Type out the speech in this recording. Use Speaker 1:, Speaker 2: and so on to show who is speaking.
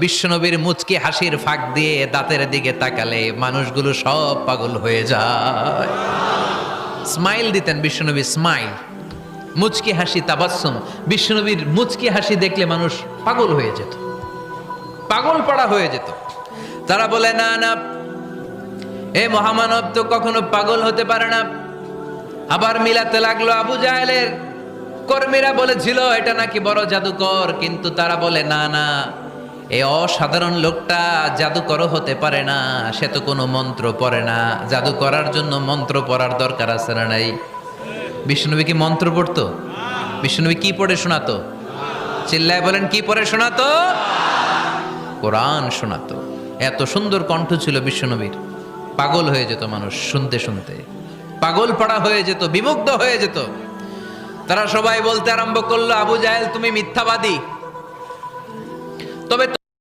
Speaker 1: বিশ্বনবীর মুচকি হাসির ফাঁক দিয়ে দাঁতের দিকে তাকালে মানুষগুলো সব পাগল হয়ে যায়। স্মাইল দিতেন বিশ্বনবী, স্মাইল, মুচকি হাসি, তাবাসসুম। বিশ্বনবীর মুচকি হাসি দেখলে মানুষ পাগল হয়ে যেত, পাগল পাড়া হয়ে যেত। তারা বলে না না, এ মহামানব তো কখনো পাগল হতে পারে না। আবার মিলাতে লাগলো আবু জাহেলের কর্মীরা বলেছিল এটা নাকি বড় জাদুকর, কিন্তু তারা বলে না না, এই অসাধারণ লোকটা জাদুকরও হতে পারে না, সে তো কোনো মন্ত্র পড়ে না। জাদু করার জন্য মন্ত্র পড়ার দরকার আছে না নাই? বিষ্ণুনবী কি মন্ত্র পড়তো? বিষ্ণুনবী কি পড়ে শোনাতো? চিল্লায় বলেন, কি পড়ে শোনাতো? কোরআন শোনাতো। এত সুন্দর কণ্ঠ ছিল বিশ্বনবীর, পাগল হয়ে যেত মানুষ শুনতে শুনতে, পাগল পাড়া হয়ে যেত, বিমুগ্ধ হয়ে যেত। তারা সবাই বলতে আরম্ভ করলো, আবু জাহেল তুমি মিথ্যাবাদী। তবে